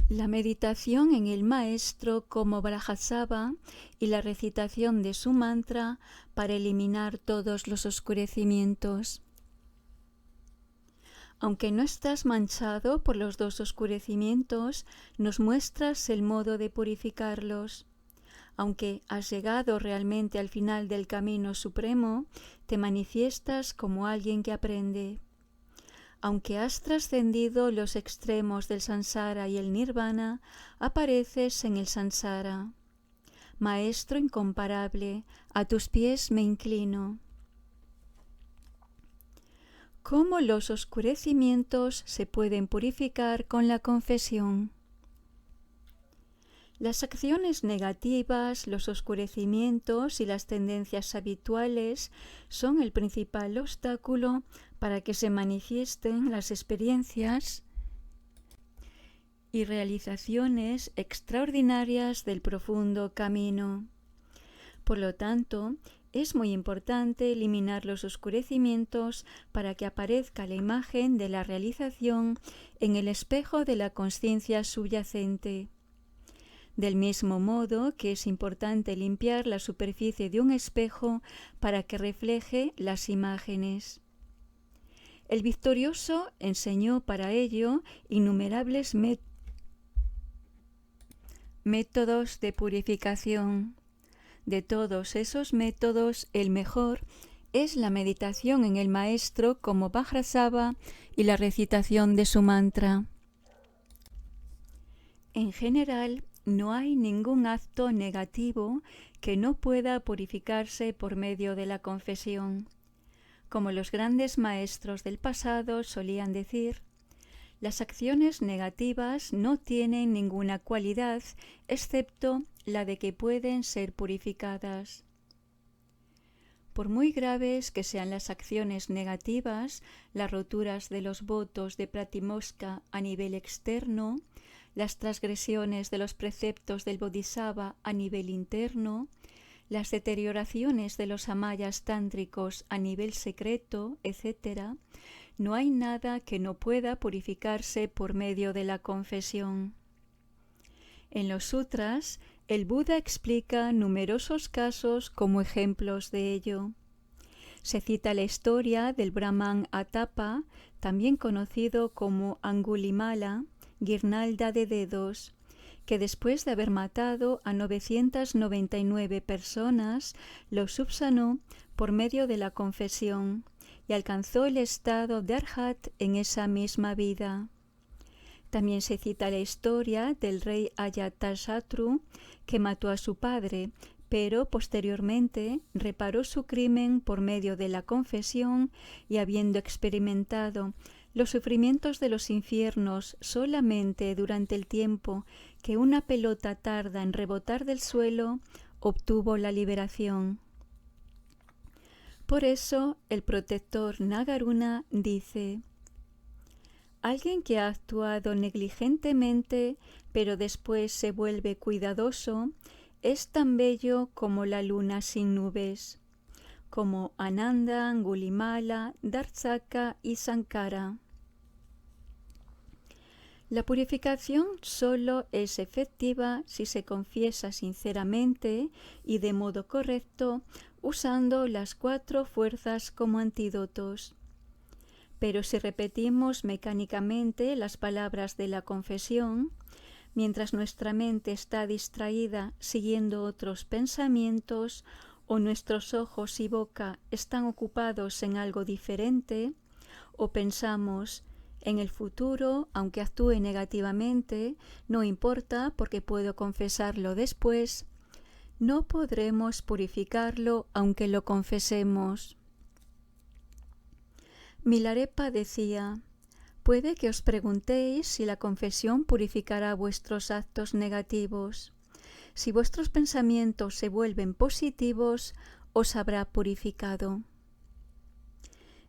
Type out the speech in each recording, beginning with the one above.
La meditación en el maestro como Brahasava y la recitación de su mantra para eliminar todos los oscurecimientos. Aunque no estás manchado por los dos oscurecimientos, nos muestras el modo de purificarlos. Aunque has llegado realmente al final del camino supremo, te manifiestas como alguien que aprende. Aunque has trascendido los extremos del samsara y el nirvana, apareces en el samsara. Maestro incomparable, a tus pies me inclino. ¿Cómo los oscurecimientos se pueden purificar con la confesión? Las acciones negativas, los oscurecimientos y las tendencias habituales son el principal obstáculo para que se manifiesten las experiencias y realizaciones extraordinarias del profundo camino. Por lo tanto, es muy importante eliminar los oscurecimientos para que aparezca la imagen de la realización en el espejo de la consciencia subyacente. Del mismo modo que es importante limpiar la superficie de un espejo para que refleje las imágenes. El victorioso enseñó para ello innumerables métodos de purificación. De todos esos métodos, el mejor es la meditación en el maestro como Vajrasava y la recitación de su mantra. En general, no hay ningún acto negativo que no pueda purificarse por medio de la confesión. Como los grandes maestros del pasado solían decir, las acciones negativas no tienen ninguna cualidad excepto la de que pueden ser purificadas. Por muy graves que sean las acciones negativas, las roturas de los votos de Pratimoksha a nivel externo, las transgresiones de los preceptos del Bodhisattva a nivel interno, las deterioraciones de los amayas tántricos a nivel secreto, etc., no hay nada que no pueda purificarse por medio de la confesión. En los sutras, el Buda explica numerosos casos como ejemplos de ello. Se cita la historia del Brahman Atapa, también conocido como Angulimala, guirnalda de dedos, que después de haber matado a 999 personas, los subsanó por medio de la confesión y alcanzó el estado de Arhat en esa misma vida. También se cita la historia del rey Ajatasattu, que mató a su padre, pero posteriormente reparó su crimen por medio de la confesión y habiendo experimentado los sufrimientos de los infiernos solamente durante el tiempo que una pelota tarda en rebotar del suelo, obtuvo la liberación. Por eso el protector Nagarjuna dice: alguien que ha actuado negligentemente, pero después se vuelve cuidadoso, es tan bello como la luna sin nubes, como Ananda, Angulimala, Darshaka y Sankara. La purificación solo es efectiva si se confiesa sinceramente y de modo correcto, usando las 4 fuerzas como antídotos. Pero si repetimos mecánicamente las palabras de la confesión, mientras nuestra mente está distraída siguiendo otros pensamientos o nuestros ojos y boca están ocupados en algo diferente, o pensamos en el futuro, aunque actúe negativamente, no importa porque puedo confesarlo después, no podremos purificarlo aunque lo confesemos. Milarepa decía: puede que os preguntéis si la confesión purificará vuestros actos negativos. Si vuestros pensamientos se vuelven positivos, os habrá purificado.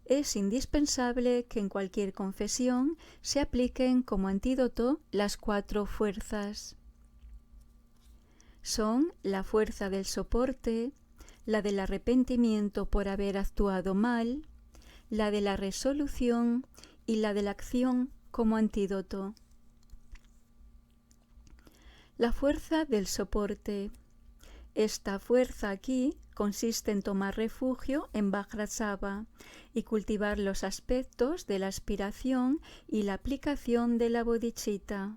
Es indispensable que en cualquier confesión se apliquen como antídoto las 4 fuerzas. Son la fuerza del soporte, la del arrepentimiento por haber actuado mal, la de la resolución y la de la acción como antídoto. La fuerza del soporte. Esta fuerza aquí consiste en tomar refugio en Vajrasattva y cultivar los aspectos de la aspiración y la aplicación de la bodhicitta.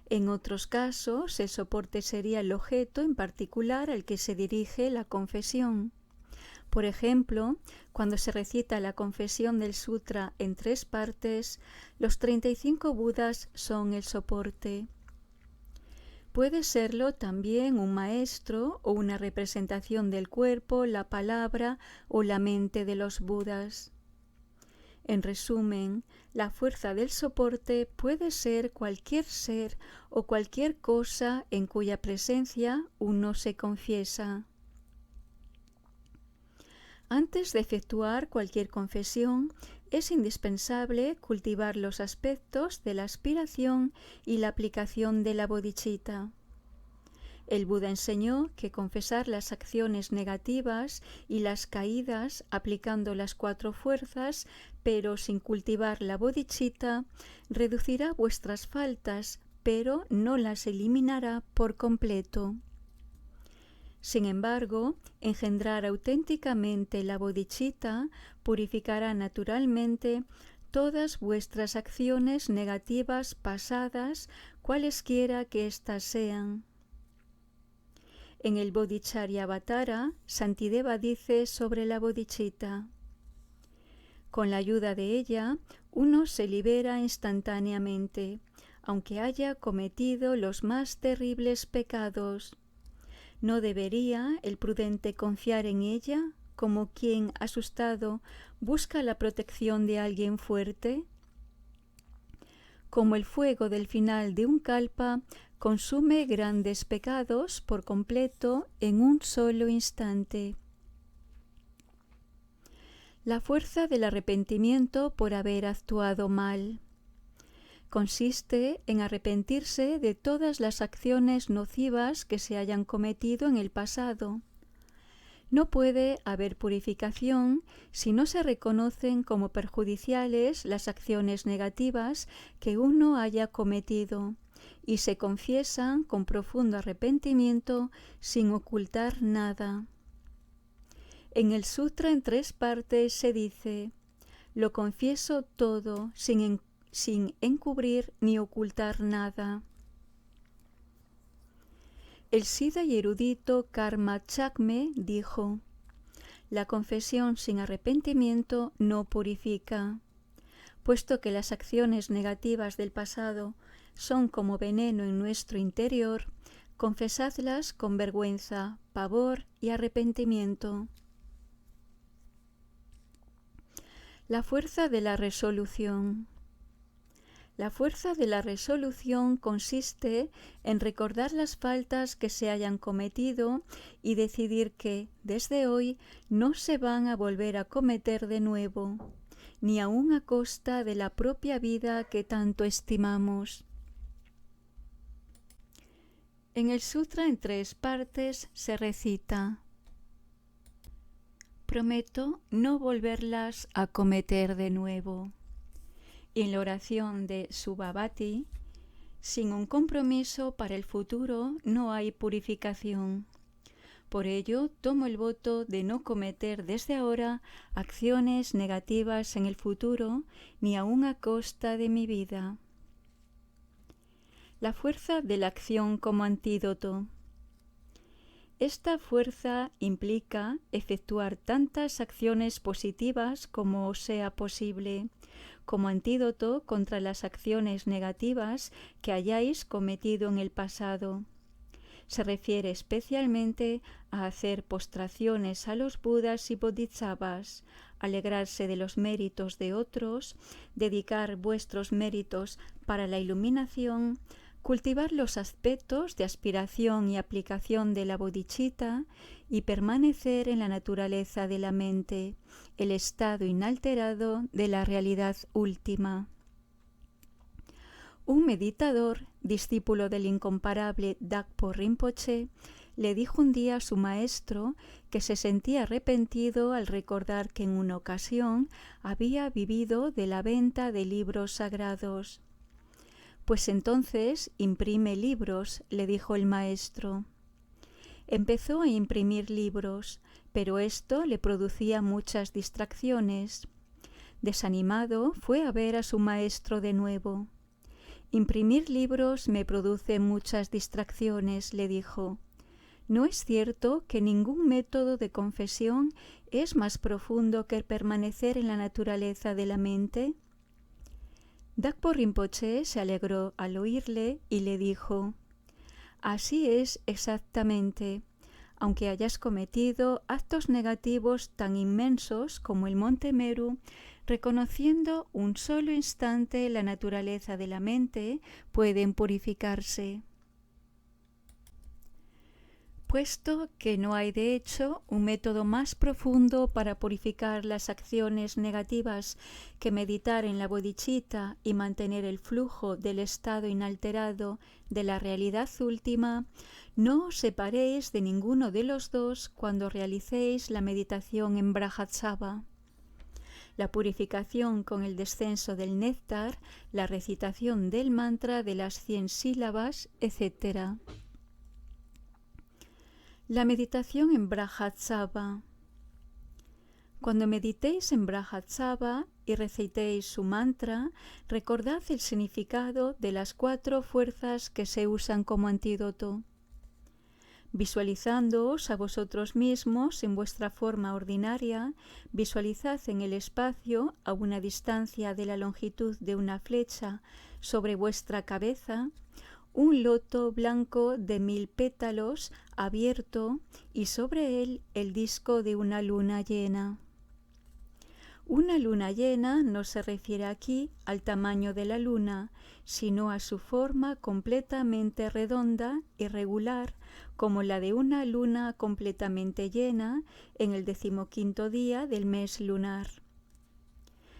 En otros casos, el soporte sería el objeto en particular al que se dirige la confesión. Por ejemplo, cuando se recita la confesión del sutra en 3 partes, los 35 Budas son el soporte. Puede serlo también un maestro o una representación del cuerpo, la palabra o la mente de los Budas. En resumen, la fuerza del soporte puede ser cualquier ser o cualquier cosa en cuya presencia uno se confiesa. Antes de efectuar cualquier confesión, es indispensable cultivar los aspectos de la aspiración y la aplicación de la bodhicitta. El Buda enseñó que confesar las acciones negativas y las caídas aplicando las 4 fuerzas, pero sin cultivar la bodhicitta, reducirá vuestras faltas, pero no las eliminará por completo. Sin embargo, engendrar auténticamente la bodhicitta purificará naturalmente todas vuestras acciones negativas pasadas, cualesquiera que éstas sean. En el Bodhicharyavatara, Santideva dice sobre la bodhicitta: con la ayuda de ella, uno se libera instantáneamente, aunque haya cometido los más terribles pecados. ¿No debería el prudente confiar en ella, como quien, asustado, busca la protección de alguien fuerte? Como el fuego del final de un kalpa consume grandes pecados por completo en un solo instante. La fuerza del arrepentimiento por haber actuado mal. Consiste en arrepentirse de todas las acciones nocivas que se hayan cometido en el pasado. No puede haber purificación si no se reconocen como perjudiciales las acciones negativas que uno haya cometido y se confiesan con profundo arrepentimiento sin ocultar nada. En el sutra en 3 partes se dice: lo confieso todo sin encubrir ni ocultar nada. El Siddha y erudito Karma Chakme dijo: la confesión sin arrepentimiento no purifica. Puesto que las acciones negativas del pasado son como veneno en nuestro interior, confesadlas con vergüenza, pavor y arrepentimiento. La fuerza de la resolución. La fuerza de la resolución consiste en recordar las faltas que se hayan cometido y decidir que, desde hoy, no se van a volver a cometer de nuevo, ni aun a costa de la propia vida que tanto estimamos. En el sutra en 3 partes se recita: prometo no volverlas a cometer de nuevo. Y en la oración de Subhavati: sin un compromiso para el futuro no hay purificación. Por ello, tomo el voto de no cometer desde ahora acciones negativas en el futuro, ni aun a costa de mi vida. La fuerza de la acción como antídoto. Esta fuerza implica efectuar tantas acciones positivas como sea posible, como antídoto contra las acciones negativas que hayáis cometido en el pasado. Se refiere especialmente a hacer postraciones a los Budas y Bodhisattvas, alegrarse de los méritos de otros, dedicar vuestros méritos para la iluminación, cultivar los aspectos de aspiración y aplicación de la bodhicitta y permanecer en la naturaleza de la mente, el estado inalterado de la realidad última. Un meditador, discípulo del incomparable Dakpo Rinpoche, le dijo un día a su maestro que se sentía arrepentido al recordar que en una ocasión había vivido de la venta de libros sagrados. Pues entonces imprime libros, le dijo el maestro. Empezó a imprimir libros, pero esto le producía muchas distracciones. Desanimado, fue a ver a su maestro de nuevo. Imprimir libros me produce muchas distracciones, le dijo. ¿No es cierto que ningún método de confesión es más profundo que permanecer en la naturaleza de la mente? Dakpo Rinpoche se alegró al oírle y le dijo: Así es exactamente. Aunque hayas cometido actos negativos tan inmensos como el monte Meru, reconociendo un solo instante la naturaleza de la mente, pueden purificarse. Puesto que no hay de hecho un método más profundo para purificar las acciones negativas que meditar en la bodhicitta y mantener el flujo del estado inalterado de la realidad última, no os separéis de ninguno de los dos cuando realicéis la meditación en Brahatsava. La purificación con el descenso del néctar, la recitación del mantra de las 100 sílabas, etc. La meditación en Brahatsava. Cuando meditéis en Brahatsava y recitéis su mantra, recordad el significado de las 4 fuerzas que se usan como antídoto. Visualizándoos a vosotros mismos en vuestra forma ordinaria, visualizad en el espacio, a una distancia de la longitud de una flecha sobre vuestra cabeza, un loto blanco de 1000 pétalos abierto y sobre él el disco de una luna llena. Una luna llena no se refiere aquí al tamaño de la luna, sino a su forma completamente redonda y regular, como la de una luna completamente llena en el 15º día del mes lunar.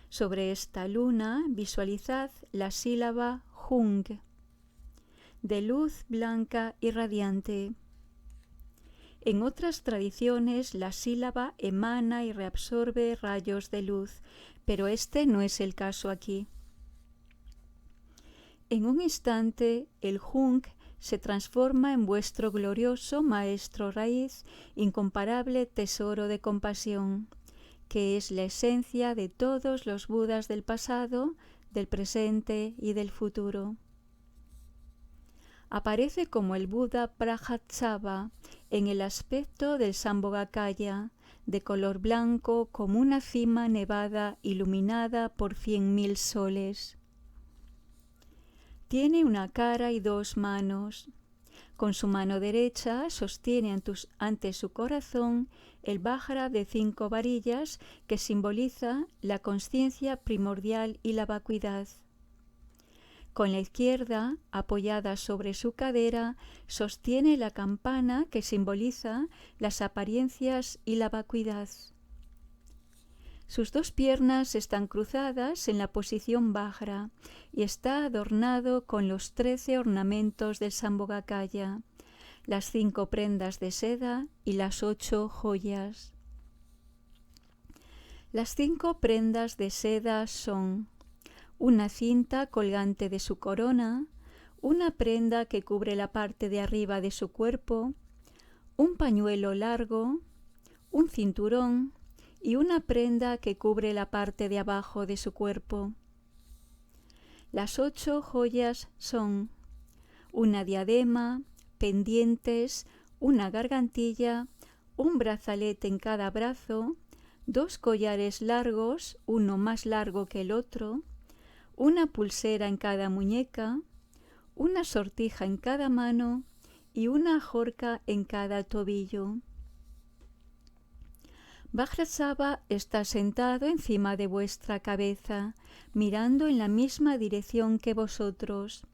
Sobre esta luna visualizad la sílaba Jung, de luz blanca y radiante. En otras tradiciones la sílaba emana y reabsorbe rayos de luz, pero este no es el caso aquí. En un instante el Jung se transforma en vuestro glorioso maestro raíz, incomparable tesoro de compasión, que es la esencia de todos los Budas del pasado, del presente y del futuro. Aparece como el Buda Brahatsava en el aspecto del Sambhogakaya, de color blanco como una cima nevada iluminada por 100.000 soles. Tiene una cara y 2 manos. Con su mano derecha sostiene ante su corazón el Vajra de 5 varillas que simboliza la consciencia primordial y la vacuidad. Con la izquierda, apoyada sobre su cadera, sostiene la campana que simboliza las apariencias y la vacuidad. Sus 2 piernas están cruzadas en la posición Vajra y está adornado con los 13 ornamentos del Sambhogakaya, las 5 prendas de seda y las 8 joyas. Las 5 prendas de seda son una cinta colgante de su corona, una prenda que cubre la parte de arriba de su cuerpo, un pañuelo largo, un cinturón y una prenda que cubre la parte de abajo de su cuerpo. Las 8 joyas son una diadema, pendientes, una gargantilla, un brazalete en cada brazo, 2 collares largos, uno más largo que el otro, una pulsera en cada muñeca, una sortija en cada mano y una ajorca en cada tobillo. Vajrasattva está sentado encima de vuestra cabeza, mirando en la misma dirección que vosotros.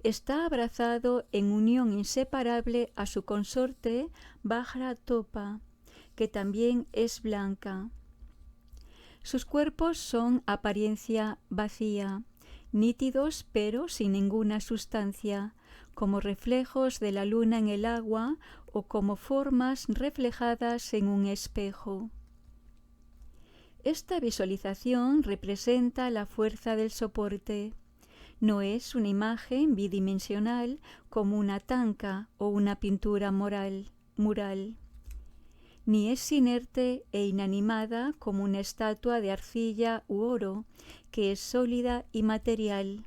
Está abrazado en unión inseparable a su consorte Vajratopa, que también es blanca. Sus cuerpos son apariencia vacía, nítidos pero sin ninguna sustancia, como reflejos de la luna en el agua o como formas reflejadas en un espejo. Esta visualización representa la fuerza del soporte. No es una imagen bidimensional como una tanca o una pintura mural, ni es inerte e inanimada como una estatua de arcilla u oro, que es sólida y material.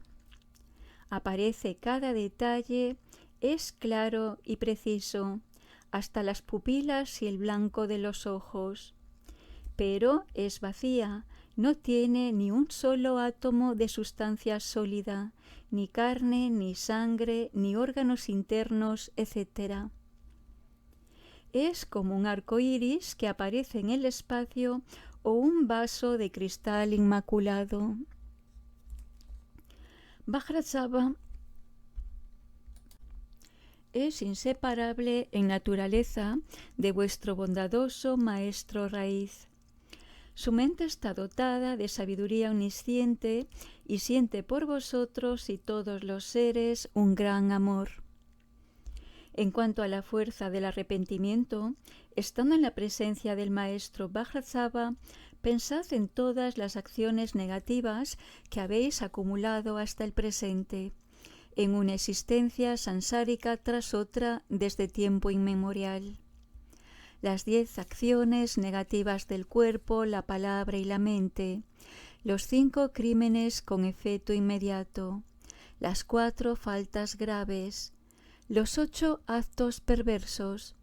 Aparece cada detalle, es claro y preciso, hasta las pupilas y el blanco de los ojos. Pero es vacía, no tiene ni un solo átomo de sustancia sólida, ni carne, ni sangre, ni órganos internos, etc. Es como un arco iris que aparece en el espacio o un vaso de cristal inmaculado. Vajrasattva es inseparable en naturaleza de vuestro bondadoso maestro raíz. Su mente está dotada de sabiduría omnisciente y siente por vosotros y todos los seres un gran amor. En cuanto a la fuerza del arrepentimiento, estando en la presencia del maestro Vajrasattva, pensad en todas las acciones negativas que habéis acumulado hasta el presente, en una existencia sansárica tras otra desde tiempo inmemorial. Las 10 acciones negativas del cuerpo, la palabra y la mente, los 5 crímenes con efecto inmediato, las 4 faltas graves, los 8 actos perversos,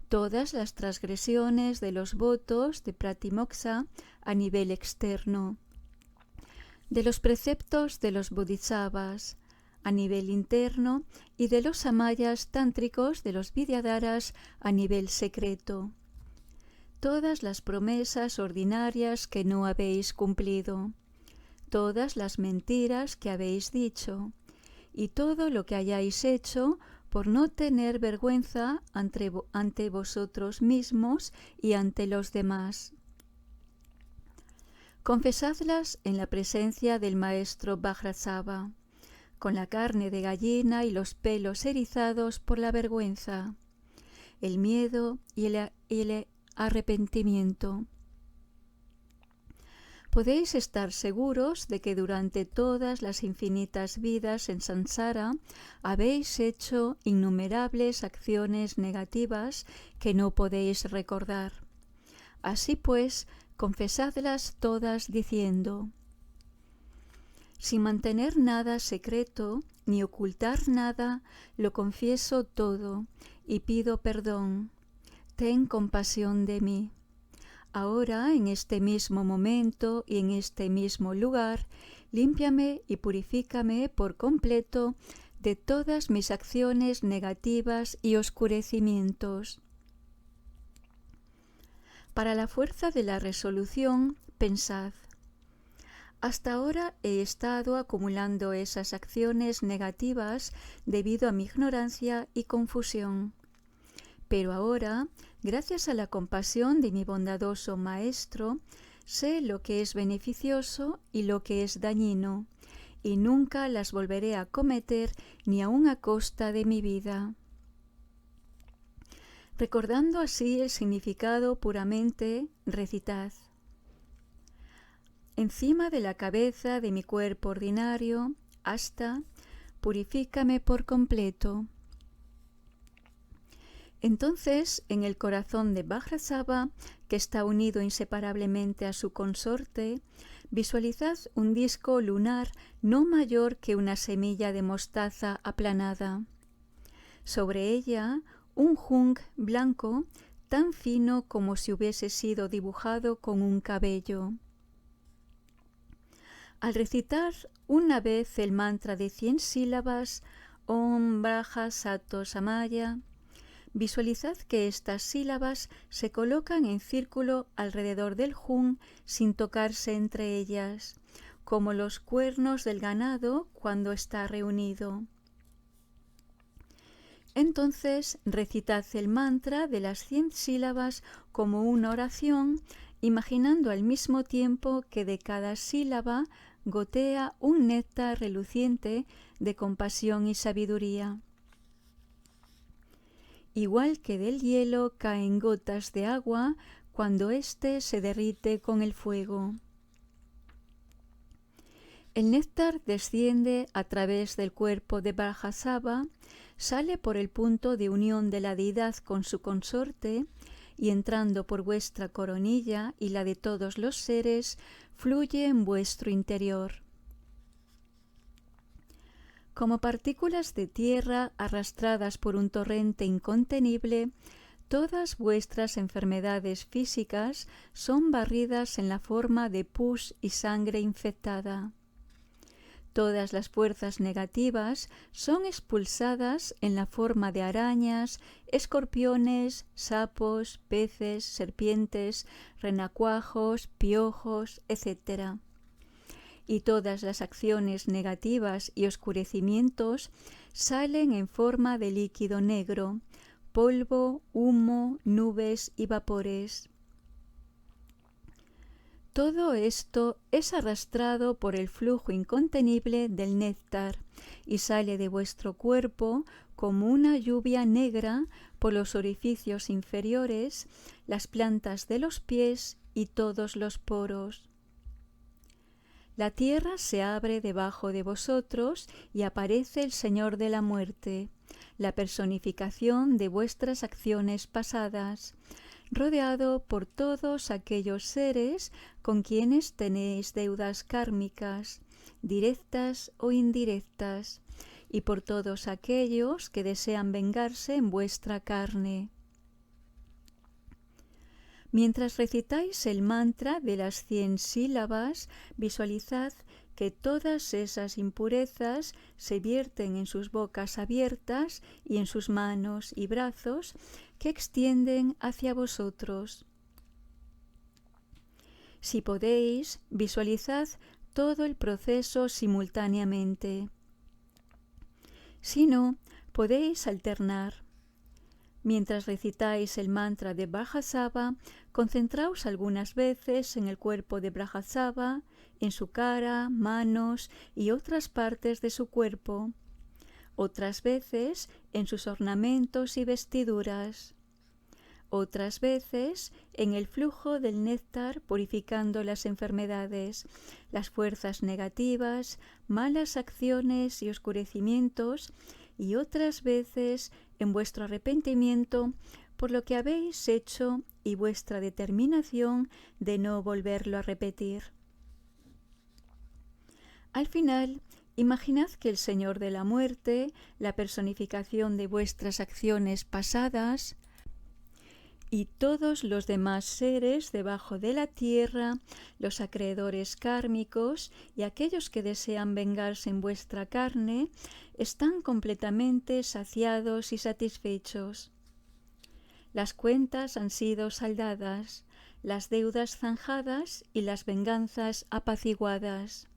todas las transgresiones de los votos de Pratimoksha a nivel externo, de los preceptos de los bodhisattvas a nivel interno y de los samayas tántricos de los vidyadharas a nivel secreto. Todas las promesas ordinarias que no habéis cumplido, todas las mentiras que habéis dicho, y todo lo que hayáis hecho por no tener vergüenza ante vosotros mismos y ante los demás. Confesadlas en la presencia del maestro Vajrasattva, con la carne de gallina y los pelos erizados por la vergüenza, el miedo y el arrepentimiento. Podéis estar seguros de que durante todas las infinitas vidas en Sansara habéis hecho innumerables acciones negativas que no podéis recordar. Así pues, confesadlas todas diciendo: sin mantener nada secreto, ni ocultar nada, lo confieso todo y pido perdón. Ten compasión de mí. Ahora, en este mismo momento y en este mismo lugar, límpiame y purifícame por completo de todas mis acciones negativas y oscurecimientos. Para la fuerza de la resolución, pensad: hasta ahora he estado acumulando esas acciones negativas debido a mi ignorancia y confusión. Pero ahora, gracias a la compasión de mi bondadoso Maestro, sé lo que es beneficioso y lo que es dañino, y nunca las volveré a cometer ni aun a costa de mi vida. Recordando así el significado puramente, recitad: encima de la cabeza de mi cuerpo ordinario, hasta, purifícame por completo. Entonces, en el corazón de Vajrasattva, que está unido inseparablemente a su consorte, visualizad un disco lunar no mayor que una semilla de mostaza aplanada. Sobre ella, un jung blanco tan fino como si hubiese sido dibujado con un cabello. Al recitar una vez el mantra de 100 sílabas, Om Braja Sato Samaya, visualizad que estas sílabas se colocan en círculo alrededor del jung sin tocarse entre ellas, como los cuernos del ganado cuando está reunido. Entonces recitad el mantra de las 100 sílabas como una oración, imaginando al mismo tiempo que de cada sílaba gotea un néctar reluciente de compasión y sabiduría. Igual que del hielo caen gotas de agua cuando éste se derrite con el fuego. El néctar desciende a través del cuerpo de Vajrasattva, sale por el punto de unión de la deidad con su consorte y entrando por vuestra coronilla y la de todos los seres, fluye en vuestro interior. Como partículas de tierra arrastradas por un torrente incontenible, todas vuestras enfermedades físicas son barridas en la forma de pus y sangre infectada. Todas las fuerzas negativas son expulsadas en la forma de arañas, escorpiones, sapos, peces, serpientes, renacuajos, piojos, etc. Y todas las acciones negativas y oscurecimientos salen en forma de líquido negro, polvo, humo, nubes y vapores. Todo esto es arrastrado por el flujo incontenible del néctar y sale de vuestro cuerpo como una lluvia negra por los orificios inferiores, las plantas de los pies y todos los poros. La tierra se abre debajo de vosotros y aparece el Señor de la muerte, la personificación de vuestras acciones pasadas, rodeado por todos aquellos seres con quienes tenéis deudas kármicas, directas o indirectas, y por todos aquellos que desean vengarse en vuestra carne. Mientras recitáis el mantra de las 100 sílabas, visualizad que todas esas impurezas se vierten en sus bocas abiertas y en sus manos y brazos que extienden hacia vosotros. Si podéis, visualizad todo el proceso simultáneamente. Si no, podéis alternar. Mientras recitáis el mantra de Vajrasattva, concentraos algunas veces en el cuerpo de Vajrasattva, en su cara, manos y otras partes de su cuerpo, otras veces en sus ornamentos y vestiduras, otras veces en el flujo del néctar purificando las enfermedades, las fuerzas negativas, malas acciones y oscurecimientos, y otras veces en vuestro arrepentimiento por lo que habéis hecho y vuestra determinación de no volverlo a repetir. Al final, imaginad que el Señor de la muerte, la personificación de vuestras acciones pasadas, y todos los demás seres debajo de la tierra, los acreedores kármicos y aquellos que desean vengarse en vuestra carne, están completamente saciados y satisfechos. Las cuentas han sido saldadas, las deudas zanjadas y las venganzas apaciguadas.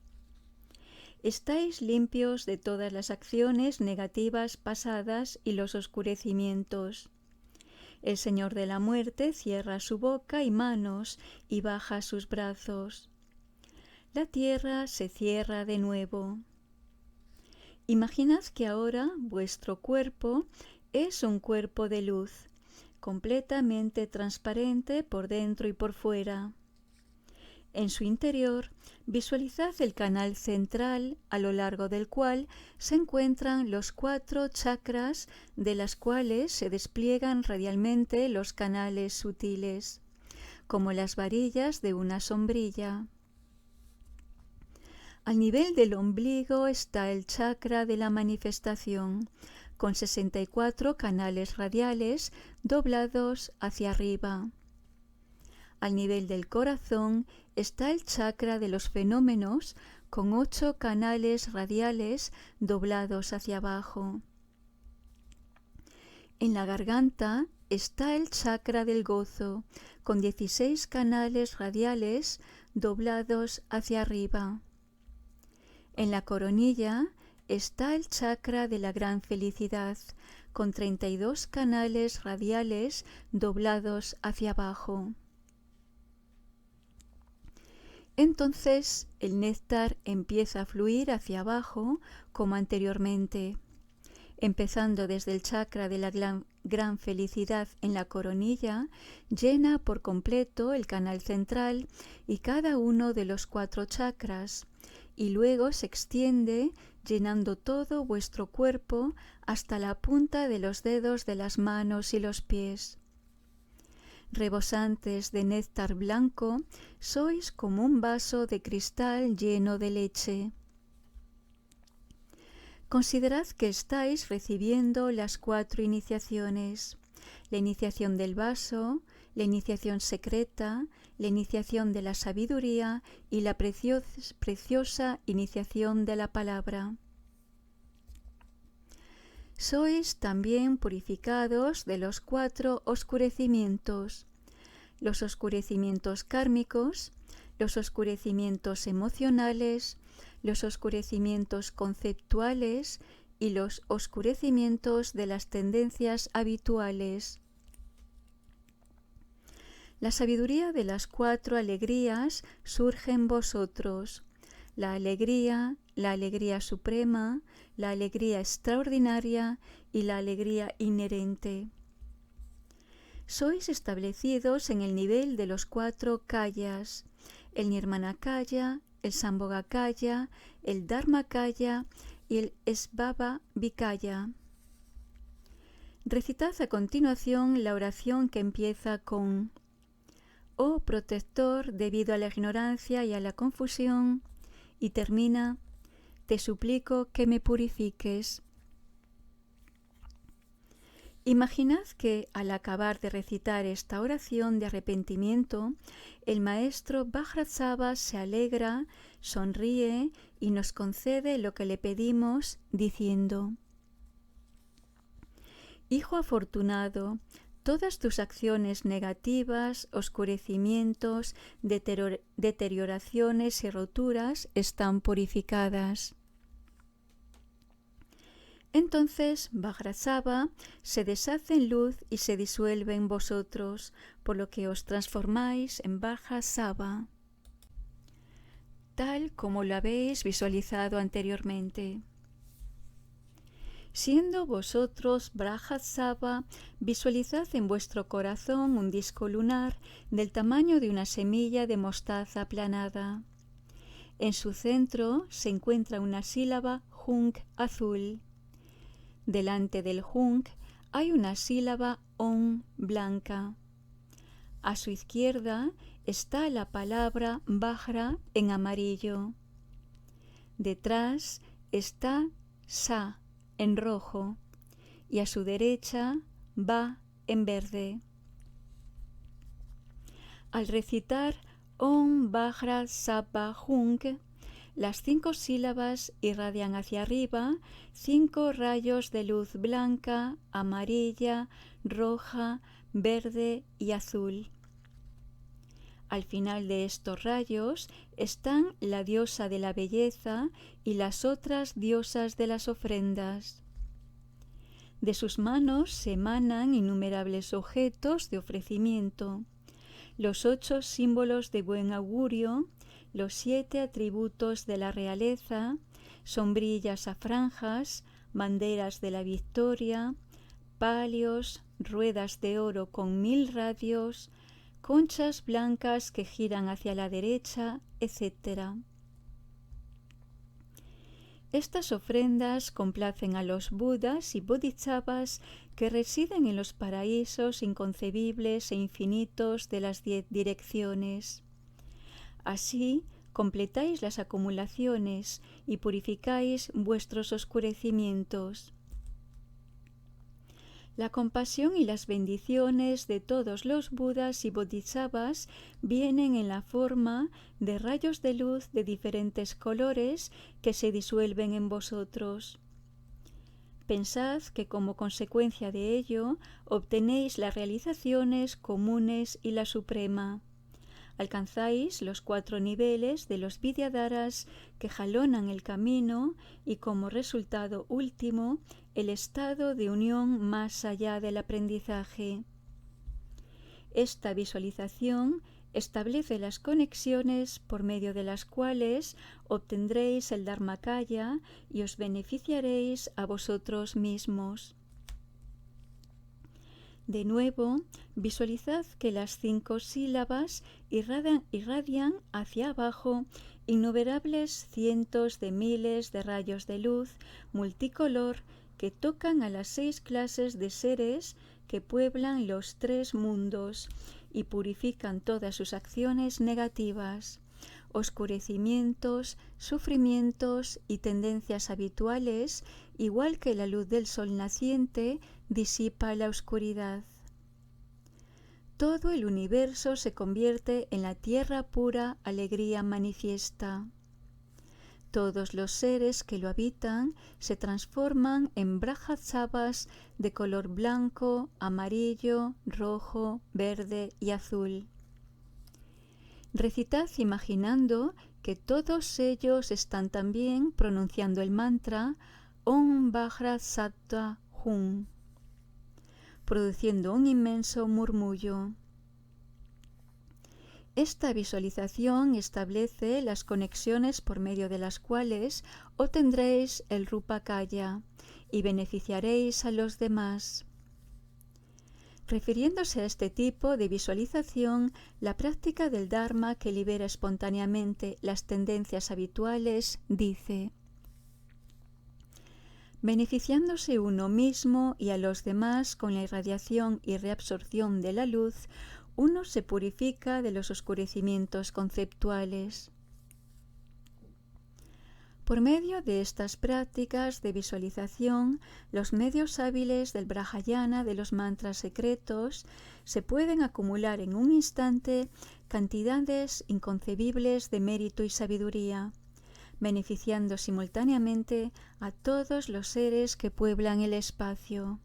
Estáis limpios de todas las acciones negativas pasadas y los oscurecimientos. El Señor de la muerte cierra su boca y manos y baja sus brazos. La tierra se cierra de nuevo. Imaginad que ahora vuestro cuerpo es un cuerpo de luz, completamente transparente por dentro y por fuera. En su interior, visualizad el canal central a lo largo del cual se encuentran los 4 chakras de las cuales se despliegan radialmente los canales sutiles, como las varillas de una sombrilla. Al nivel del ombligo está el chakra de la manifestación, con 64 canales radiales doblados hacia arriba. Al nivel del corazón está el chakra de los fenómenos con 8 canales radiales doblados hacia abajo. En la garganta está el chakra del gozo con 16 canales radiales doblados hacia arriba. En la coronilla está el chakra de la gran felicidad con 32 canales radiales doblados hacia abajo. Entonces el néctar empieza a fluir hacia abajo como anteriormente, empezando desde el chakra de la gran felicidad en la coronilla, llena por completo el canal central y cada uno de los 4 chakras, y luego se extiende llenando todo vuestro cuerpo hasta la punta de los dedos de las manos y los pies. Rebosantes de néctar blanco, sois como un vaso de cristal lleno de leche. Considerad que estáis recibiendo las 4 iniciaciones: la iniciación del vaso, la iniciación secreta, la iniciación de la sabiduría y la preciosa iniciación de la palabra. Sois también purificados de los 4 oscurecimientos: los oscurecimientos kármicos, los oscurecimientos emocionales, los oscurecimientos conceptuales y los oscurecimientos de las tendencias habituales. La sabiduría de las 4 alegrías surge en vosotros: la alegría suprema, la alegría extraordinaria y la alegría inherente. Sois establecidos en el nivel de los 4 kayas: el nirmanakaya, el sambhogakaya, el dharmakaya y el svabhavikaya. Recitad a continuación la oración que empieza con: Oh protector, debido a la ignorancia y a la confusión, y termina: te suplico que me purifiques. Imaginad que al acabar de recitar esta oración de arrepentimiento, el maestro Vajrasattva se alegra, sonríe y nos concede lo que le pedimos, diciendo: Hijo afortunado, todas tus acciones negativas, oscurecimientos, deterioraciones y roturas están purificadas. Entonces Vajrasattva se deshace en luz y se disuelve en vosotros, por lo que os transformáis en Vajrasattva, tal como lo habéis visualizado anteriormente. Siendo vosotros Vajrasattva, visualizad en vuestro corazón un disco lunar del tamaño de una semilla de mostaza aplanada. En su centro se encuentra una sílaba Jung azul. Delante del Jung hay una sílaba Om blanca. A su izquierda está la palabra Vajra en amarillo. Detrás está Sa en rojo y a su derecha Va en verde. Al recitar Om Vajrasattva Jung, las 5 sílabas irradian hacia arriba 5 rayos de luz blanca, amarilla, roja, verde y azul. Al final de estos rayos están la diosa de la belleza y las otras diosas de las ofrendas. De sus manos se emanan innumerables objetos de ofrecimiento: los 8 símbolos de buen augurio, los 7 atributos de la realeza, sombrillas a franjas, banderas de la victoria, palios, ruedas de oro con 1000 radios, conchas blancas que giran hacia la derecha, etc. Estas ofrendas complacen a los budas y bodhisattvas que residen en los paraísos inconcebibles e infinitos de las 10 direcciones. Así completáis las acumulaciones y purificáis vuestros oscurecimientos. La compasión y las bendiciones de todos los budas y bodhisattvas vienen en la forma de rayos de luz de diferentes colores que se disuelven en vosotros. Pensad que como consecuencia de ello obtenéis las realizaciones comunes y la suprema. Alcanzáis los 4 niveles de los Vidyadharas que jalonan el camino y como resultado último el estado de unión más allá del aprendizaje. Esta visualización establece las conexiones por medio de las cuales obtendréis el Dharmakaya y os beneficiaréis a vosotros mismos. De nuevo, visualizad que las 5 sílabas irradian hacia abajo innumerables cientos de miles de rayos de luz multicolor que tocan a las 6 clases de seres que pueblan los 3 mundos y purifican todas sus acciones negativas, oscurecimientos, sufrimientos y tendencias habituales, igual que la luz del sol naciente disipa la oscuridad. Todo el universo se convierte en la tierra pura alegría manifiesta. Todos los seres que lo habitan se transforman en Brahmatsavas de color blanco, amarillo, rojo, verde y azul. Recitad imaginando que todos ellos están también pronunciando el mantra Om Vajrasattva Hum, produciendo un inmenso murmullo. Esta visualización establece las conexiones por medio de las cuales obtendréis el Rupakaya y beneficiaréis a los demás. Refiriéndose a este tipo de visualización, la práctica del Dharma que libera espontáneamente las tendencias habituales dice: beneficiándose uno mismo y a los demás con la irradiación y reabsorción de la luz, uno se purifica de los oscurecimientos conceptuales. Por medio de estas prácticas de visualización, los medios hábiles del Brahayana de los mantras secretos se pueden acumular en un instante cantidades inconcebibles de mérito y sabiduría, beneficiando simultáneamente a todos los seres que pueblan el espacio.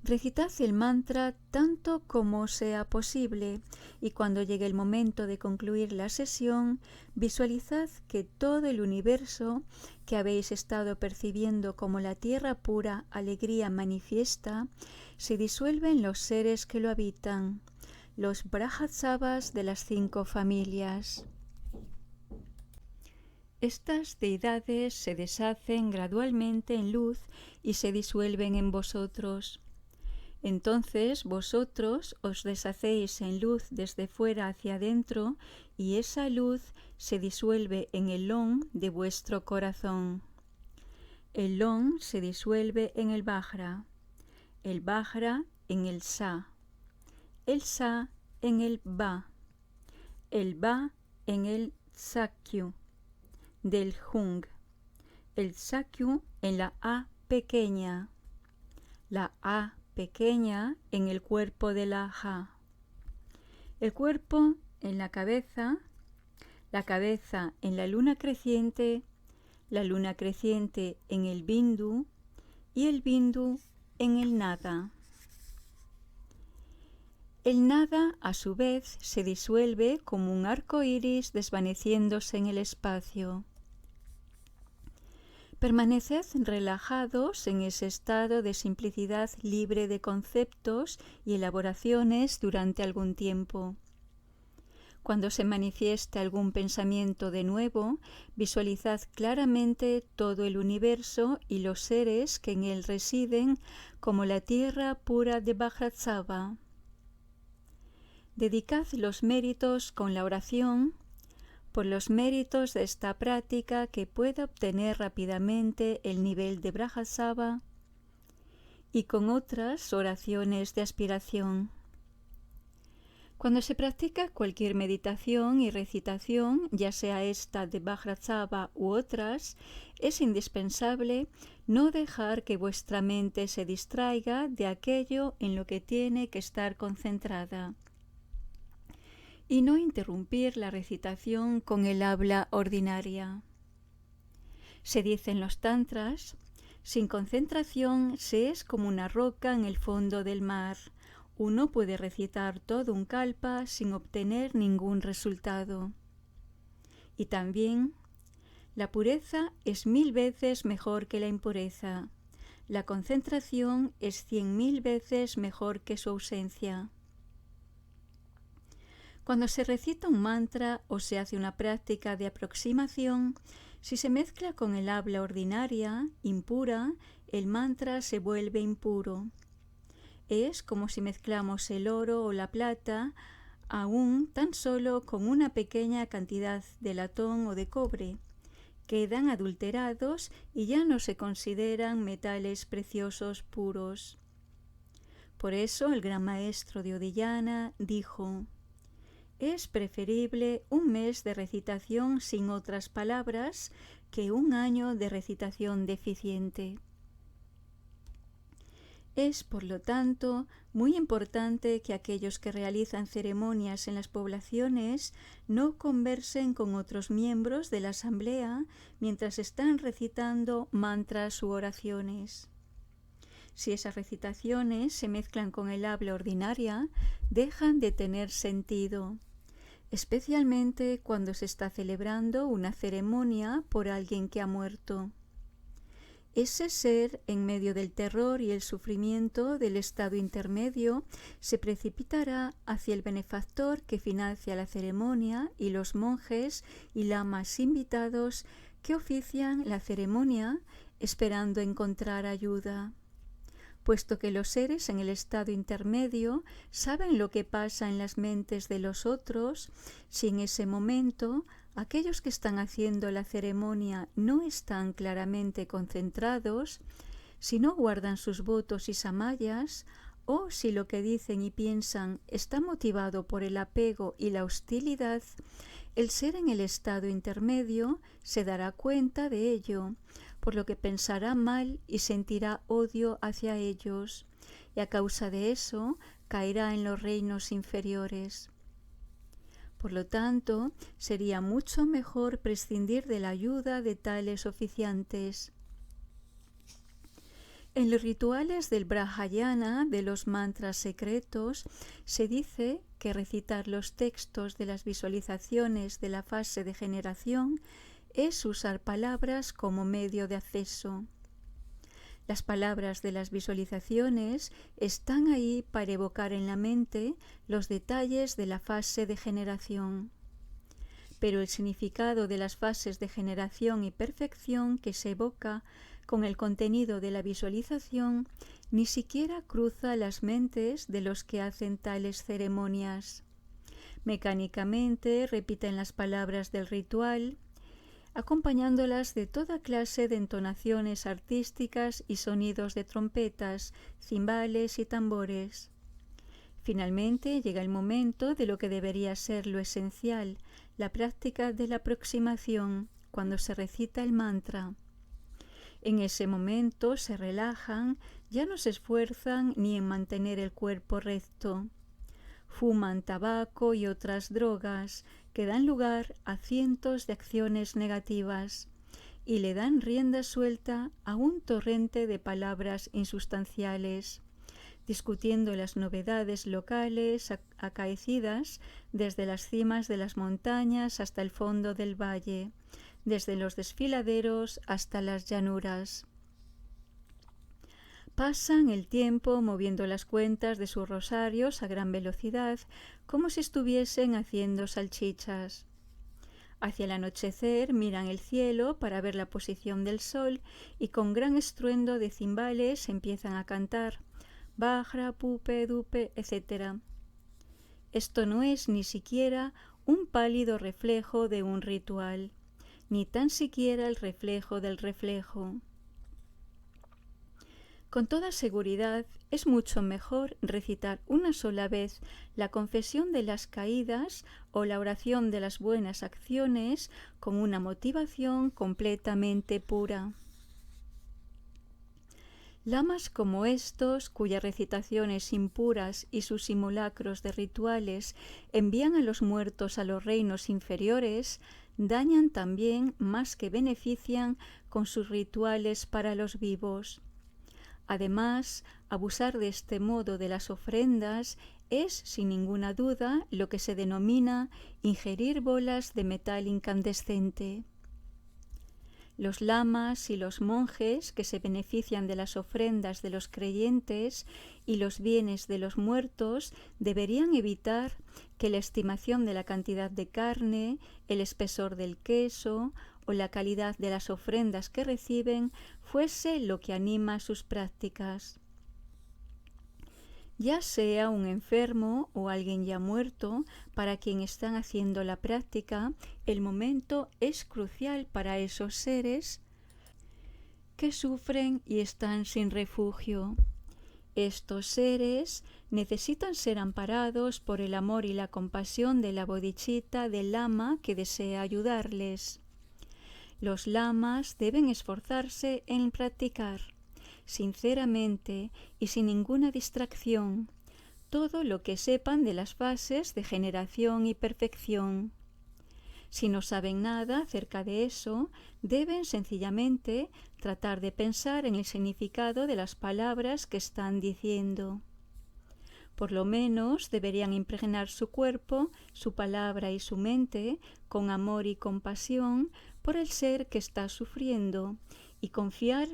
Recitad el mantra tanto como sea posible y cuando llegue el momento de concluir la sesión, visualizad que todo el universo que habéis estado percibiendo como la tierra pura alegría manifiesta se disuelve en los seres que lo habitan, los Brahmatsavas de las 5 familias. Estas deidades se deshacen gradualmente en luz y se disuelven en vosotros. Entonces vosotros os deshacéis en luz desde fuera hacia adentro y esa luz se disuelve en el Om de vuestro corazón. El Om se disuelve en el Vajra en el Sa en el Va en el Sakyu del Jung, el Sakyu en la A pequeña, la A pequeña en el cuerpo de la Ja, el cuerpo en la cabeza en la luna creciente en el Bindu y el Bindu en el Nada. El Nada, a su vez, se disuelve como un arco iris desvaneciéndose en el espacio. Permaneced relajados en ese estado de simplicidad libre de conceptos y elaboraciones durante algún tiempo. Cuando se manifieste algún pensamiento de nuevo, visualizad claramente todo el universo y los seres que en él residen como la tierra pura de Vajratsava. Dedicad los méritos con la oración por los méritos de esta práctica que pueda obtener rápidamente el nivel de Vajratsava y con otras oraciones de aspiración. Cuando se practica cualquier meditación y recitación, ya sea esta de Vajratsava u otras, es indispensable no dejar que vuestra mente se distraiga de aquello en lo que tiene que estar concentrada y no interrumpir la recitación con el habla ordinaria. Se dice en los tantras: sin concentración se es como una roca en el fondo del mar. Uno puede recitar todo un kalpa sin obtener ningún resultado. Y también, la pureza es 1000 veces mejor que la impureza. La concentración es 100.000 veces mejor que su ausencia. Cuando se recita un mantra o se hace una práctica de aproximación, Si se mezcla con el habla ordinaria, impura, el mantra se vuelve impuro. Es como si mezclamos el oro o la plata, aún tan solo con una pequeña cantidad de latón o de cobre. Quedan adulterados y ya no se consideran metales preciosos puros. Por eso el gran maestro de Odiyana dijo: es preferible un mes de recitación sin otras palabras que un año de recitación deficiente. Es, por lo tanto, muy importante que aquellos que realizan ceremonias en las poblaciones no conversen con otros miembros de la asamblea mientras están recitando mantras u oraciones. Si esas recitaciones se mezclan con el habla ordinaria, dejan de tener sentido, especialmente cuando se está celebrando una ceremonia por alguien que ha muerto. Ese ser, en medio del terror y el sufrimiento del estado intermedio, se precipitará hacia el benefactor que financia la ceremonia y los monjes y lamas invitados que ofician la ceremonia esperando encontrar ayuda. Puesto que los seres en el estado intermedio saben lo que pasa en las mentes de los otros, si en ese momento aquellos que están haciendo la ceremonia no están claramente concentrados, si no guardan sus votos y samayas, o si lo que dicen y piensan está motivado por el apego y la hostilidad, el ser en el estado intermedio se dará cuenta de ello, por lo que pensará mal y sentirá odio hacia ellos, y a causa de eso caerá en los reinos inferiores. Por lo tanto, sería mucho mejor prescindir de la ayuda de tales oficiantes. En los rituales del Brahayana, de los mantras secretos, se dice que recitar los textos de las visualizaciones de la fase de generación es usar palabras como medio de acceso. Las palabras de las visualizaciones están ahí para evocar en la mente los detalles de la fase de generación. Pero el significado de las fases de generación y perfección que se evoca con el contenido de la visualización ni siquiera cruza las mentes de los que hacen tales ceremonias. Mecánicamente repiten las palabras del ritual, acompañándolas de toda clase de entonaciones artísticas y sonidos de trompetas, cimbales y tambores. Finalmente llega el momento de lo que debería ser lo esencial, la práctica de la aproximación, cuando se recita el mantra. En ese momento se relajan, ya no se esfuerzan ni en mantener el cuerpo recto. Fuman tabaco y otras drogas que dan lugar a cientos de acciones negativas y le dan rienda suelta a un torrente de palabras insustanciales, discutiendo las novedades locales acaecidas desde las cimas de las montañas hasta el fondo del valle, desde los desfiladeros hasta las llanuras. Pasan el tiempo moviendo las cuentas de sus rosarios a gran velocidad, como si estuviesen haciendo salchichas. Hacia el anochecer miran el cielo para ver la posición del sol y con gran estruendo de cimbales empiezan a cantar Bajra, Pupe, Dupe, etc. Esto no es ni siquiera un pálido reflejo de un ritual, ni tan siquiera el reflejo del reflejo. Con toda seguridad, es mucho mejor recitar una sola vez la confesión de las caídas o la oración de las buenas acciones con una motivación completamente pura. Lamas como estos, cuyas recitaciones impuras y sus simulacros de rituales envían a los muertos a los reinos inferiores, dañan también más que benefician con sus rituales para los vivos. Además, abusar de este modo de las ofrendas es, sin ninguna duda, lo que se denomina ingerir bolas de metal incandescente. Los lamas y los monjes que se benefician de las ofrendas de los creyentes y los bienes de los muertos deberían evitar que la estimación de la cantidad de carne, el espesor del queso o la calidad de las ofrendas que reciben fuese lo que anima sus prácticas. Ya sea un enfermo o alguien ya muerto, para quien están haciendo la práctica, el momento es crucial para esos seres que sufren y están sin refugio. Estos seres necesitan ser amparados por el amor y la compasión de la bodhicitta del lama que desea ayudarles. Los lamas deben esforzarse en practicar, sinceramente y sin ninguna distracción, todo lo que sepan de las fases de generación y perfección. Si no saben nada acerca de eso, deben sencillamente tratar de pensar en el significado de las palabras que están diciendo. Por lo menos deberían impregnar su cuerpo, su palabra y su mente con amor y compasión por el ser que está sufriendo y confiar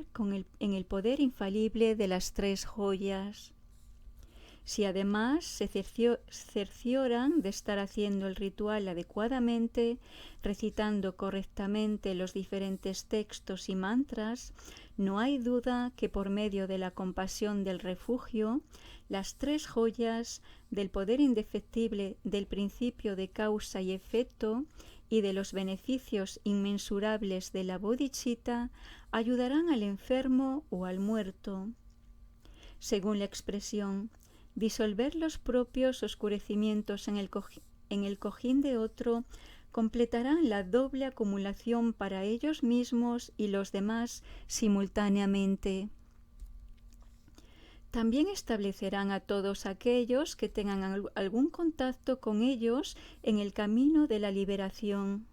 en el poder infalible de las 3 joyas. Si además se cercioran de estar haciendo el ritual adecuadamente, recitando correctamente los diferentes textos y mantras, no hay duda que por medio de la compasión del refugio, las 3 joyas del poder indefectible del principio de causa y efecto y de los beneficios inmensurables de la bodhicitta ayudarán al enfermo o al muerto. Según la expresión, disolver los propios oscurecimientos en el cojín de otro completarán la doble acumulación para ellos mismos y los demás simultáneamente. También establecerán a todos aquellos que tengan algún contacto con ellos en el camino de la liberación.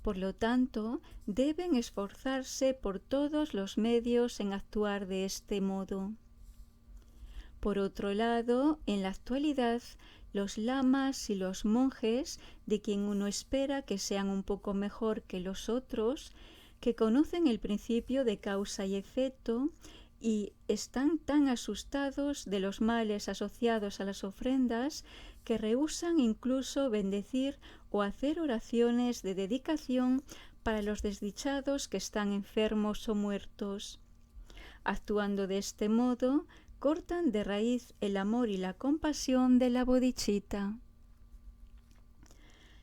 Por lo tanto, deben esforzarse por todos los medios en actuar de este modo. Por otro lado, en la actualidad, los lamas y los monjes, de quien uno espera que sean un poco mejor que los otros, que conocen el principio de causa y efecto y están tan asustados de los males asociados a las ofrendas que rehúsan incluso bendecir o hacer oraciones de dedicación para los desdichados que están enfermos o muertos. Actuando de este modo, cortan de raíz el amor y la compasión de la bodhicitta.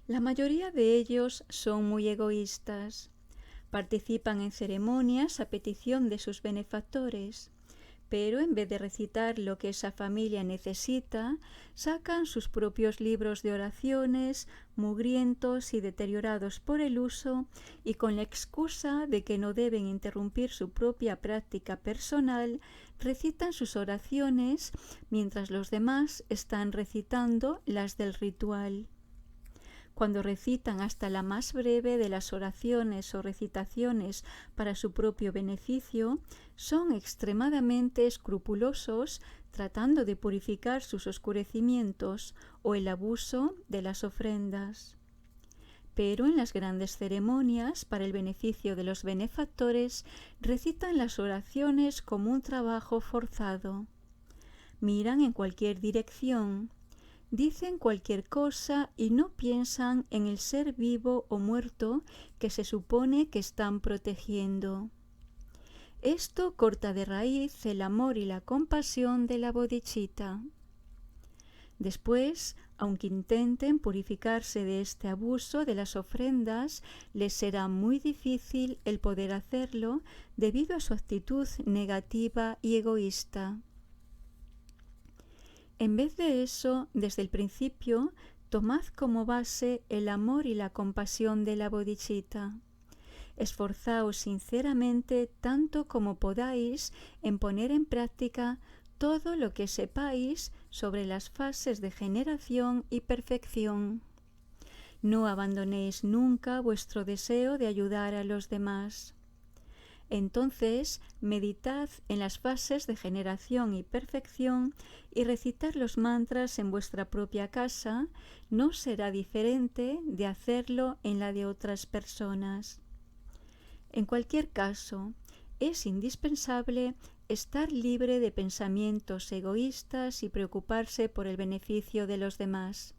La mayoría de ellos son muy egoístas. Participan en ceremonias a petición de sus benefactores, pero en vez de recitar lo que esa familia necesita, sacan sus propios libros de oraciones, mugrientos y deteriorados por el uso, y con la excusa de que no deben interrumpir su propia práctica personal, recitan sus oraciones mientras los demás están recitando las del ritual. Cuando recitan hasta la más breve de las oraciones o recitaciones para su propio beneficio, son extremadamente escrupulosos tratando de purificar sus oscurecimientos o el abuso de las ofrendas. Pero en las grandes ceremonias para el beneficio de los benefactores recitan las oraciones como un trabajo forzado. Miran en cualquier dirección, dicen cualquier cosa y no piensan en el ser vivo o muerto que se supone que están protegiendo. Esto corta de raíz el amor y la compasión de la bodhicitta. Después, aunque intenten purificarse de este abuso de las ofrendas, les será muy difícil el poder hacerlo debido a su actitud negativa y egoísta. En vez de eso, desde el principio, tomad como base el amor y la compasión de la bodhicitta. Esforzaos sinceramente tanto como podáis en poner en práctica todo lo que sepáis sobre las fases de generación y perfección. No abandonéis nunca vuestro deseo de ayudar a los demás. Entonces, meditad en las fases de generación y perfección y recitar los mantras en vuestra propia casa no será diferente de hacerlo en la de otras personas. En cualquier caso, es indispensable estar libre de pensamientos egoístas y preocuparse por el beneficio de los demás.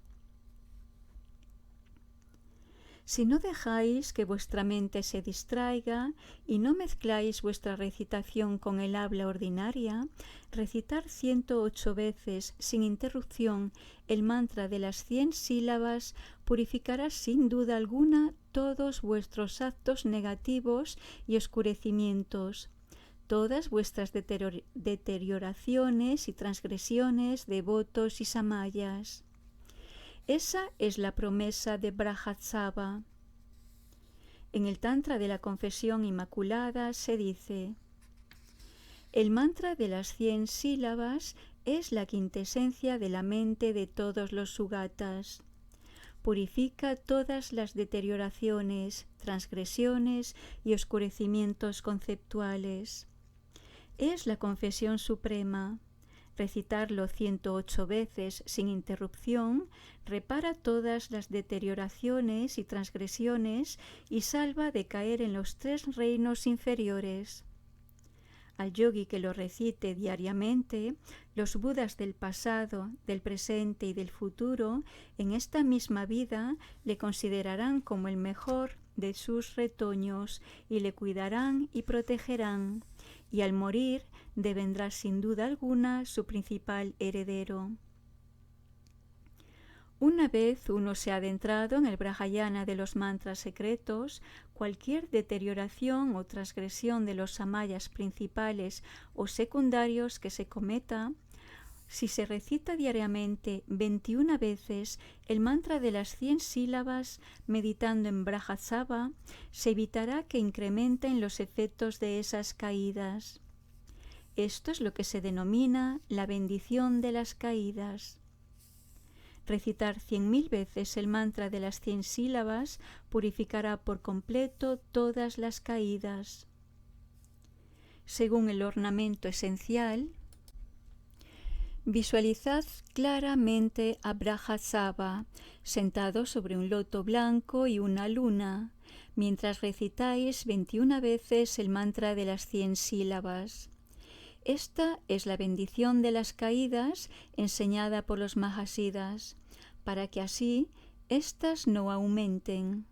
Si no dejáis que vuestra mente se distraiga y no mezcláis vuestra recitación con el habla ordinaria, recitar 108 veces sin interrupción el mantra de las 100 sílabas purificará sin duda alguna todos vuestros actos negativos y oscurecimientos, todas vuestras deterioraciones y transgresiones de votos y samayas. Esa es la promesa de Brahatsaba. En el Tantra de la Confesión Inmaculada se dice: el mantra de las 100 sílabas es la quintesencia de la mente de todos los sugatas. Purifica todas las deterioraciones, transgresiones y oscurecimientos conceptuales. Es la confesión suprema. Recitarlo 108 veces sin interrupción repara todas las deterioraciones y transgresiones y salva de caer en los 3 reinos inferiores. Al yogi que lo recite diariamente, los budas del pasado, del presente y del futuro en esta misma vida le considerarán como el mejor de sus retoños y le cuidarán y protegerán, y al morir devendrá sin duda alguna su principal heredero. Una vez uno se ha adentrado en el Brahayana de los mantras secretos, cualquier deterioración o transgresión de los samayas principales o secundarios que se cometa, si se recita diariamente 21 veces el mantra de las 100 sílabas meditando en Brahatsaba, se evitará que incrementen los efectos de esas caídas. Esto es lo que se denomina la bendición de las caídas. Recitar 100.000 veces el mantra de las 100 sílabas purificará por completo todas las caídas. Según el ornamento esencial, visualizad claramente a Brahatsaba sentado sobre un loto blanco y una luna, mientras recitáis 21 veces el mantra de las 100 sílabas. Esta es la bendición de las caídas enseñada por los Mahasiddhas, para que así éstas no aumenten.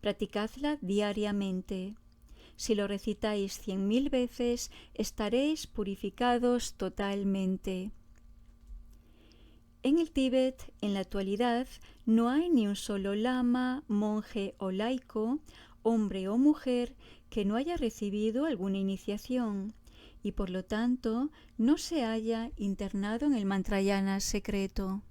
Practicadla diariamente. Si lo recitáis 100.000 veces, estaréis purificados totalmente. En el Tíbet, en la actualidad, no hay ni un solo lama, monje o laico, hombre o mujer, que no haya recibido alguna iniciación y por lo tanto no se haya internado en el mantrayana secreto.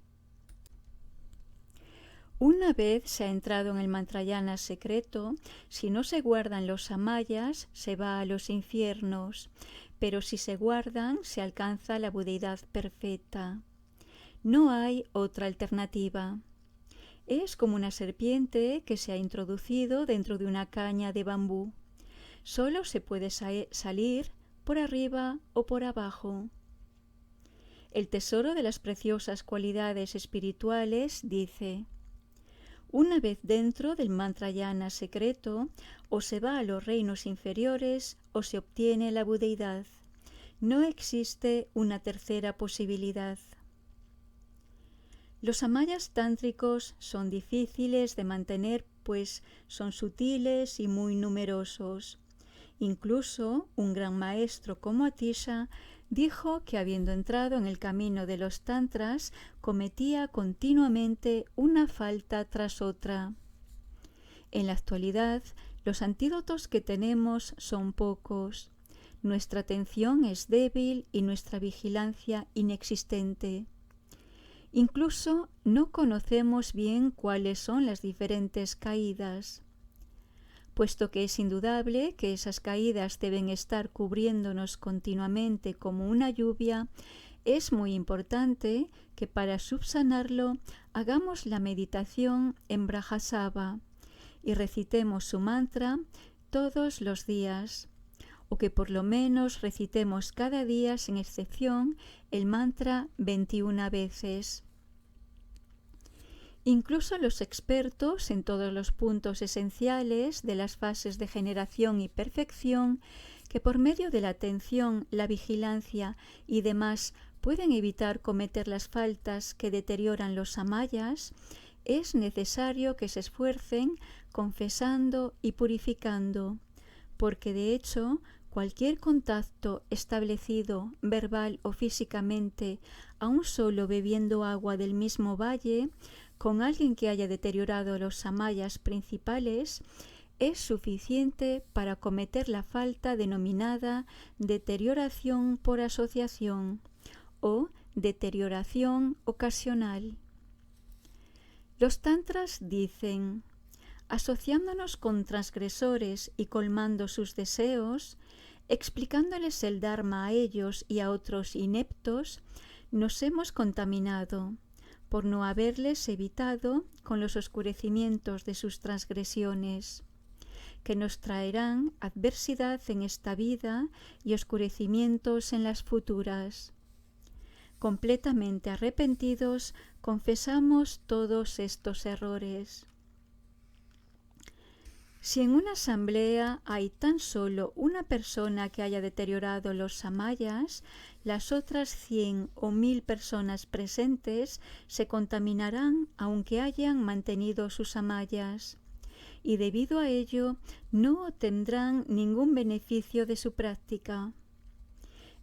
Una vez se ha entrado en el mantrayana secreto, si no se guardan los samayas, se va a los infiernos, pero si se guardan, se alcanza la budeidad perfecta. No hay otra alternativa. Es como una serpiente que se ha introducido dentro de una caña de bambú. Solo se puede salir por arriba o por abajo. El tesoro de las preciosas cualidades espirituales dice: una vez dentro del mantrayana secreto, o se va a los reinos inferiores o se obtiene la budeidad. No existe una tercera posibilidad. Los samayas tántricos son difíciles de mantener, pues son sutiles y muy numerosos. Incluso un gran maestro como Atisha dijo que habiendo entrado en el camino de los tantras, cometía continuamente una falta tras otra. En la actualidad, los antídotos que tenemos son pocos. Nuestra atención es débil y nuestra vigilancia inexistente. Incluso no conocemos bien cuáles son las diferentes caídas. Puesto que es indudable que esas caídas deben estar cubriéndonos continuamente como una lluvia, es muy importante que para subsanarlo hagamos la meditación en Brahatsaba y recitemos su mantra todos los días, o que por lo menos recitemos cada día sin excepción el mantra 21 veces. Incluso los expertos en todos los puntos esenciales de las fases de generación y perfección, que por medio de la atención, la vigilancia y demás pueden evitar cometer las faltas que deterioran los samayas, es necesario que se esfuercen confesando y purificando, porque de hecho cualquier contacto establecido verbal o físicamente, aun solo bebiendo agua del mismo valle, con alguien que haya deteriorado los samayas principales, es suficiente para cometer la falta denominada deterioración por asociación o deterioración ocasional. Los tantras dicen: asociándonos con transgresores y colmando sus deseos, explicándoles el Dharma a ellos y a otros ineptos, nos hemos contaminado por no haberles evitado con los oscurecimientos de sus transgresiones, que nos traerán adversidad en esta vida y oscurecimientos en las futuras. Completamente arrepentidos, confesamos todos estos errores. Si en una asamblea hay tan solo una persona que haya deteriorado los samayas, las otras 100 o 1000 personas presentes se contaminarán aunque hayan mantenido sus samayas, y debido a ello no obtendrán ningún beneficio de su práctica.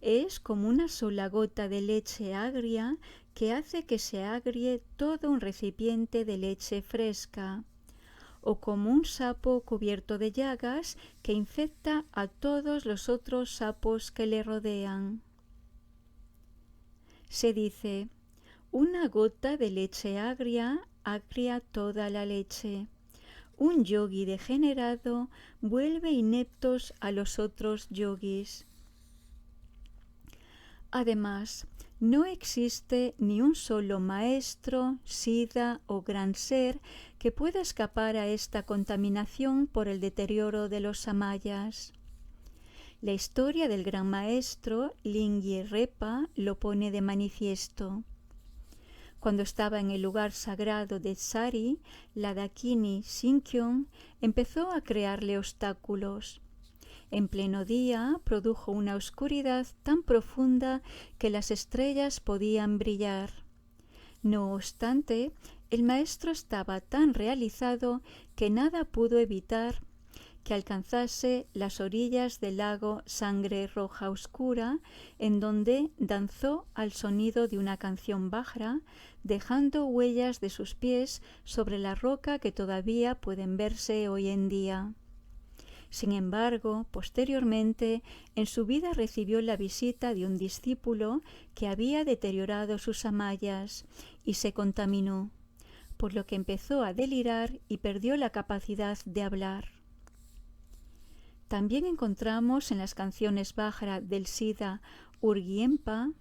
Es como una sola gota de leche agria que hace que se agrie todo un recipiente de leche fresca, o como un sapo cubierto de llagas que infecta a todos los otros sapos que le rodean. Se dice: una gota de leche agria agria toda la leche. Un yogi degenerado vuelve ineptos a los otros yogis. Además, no existe ni un solo maestro, siddha o gran ser que pueda escapar a esta contaminación por el deterioro de los samayas. La historia del gran maestro Lingye Repa lo pone de manifiesto. Cuando estaba en el lugar sagrado de Sari, la Dakini Sinkyong empezó a crearle obstáculos. En pleno día produjo una oscuridad tan profunda que las estrellas podían brillar. No obstante, el maestro estaba tan realizado que nada pudo evitar que alcanzase las orillas del lago Sangre Roja Oscura, en donde danzó al sonido de una canción bajra, dejando huellas de sus pies sobre la roca que todavía pueden verse hoy en día. Sin embargo, posteriormente, en su vida recibió la visita de un discípulo que había deteriorado sus samayas y se contaminó, por lo que empezó a delirar y perdió la capacidad de hablar. También encontramos en las canciones Vajra del Siddha Urgyempa: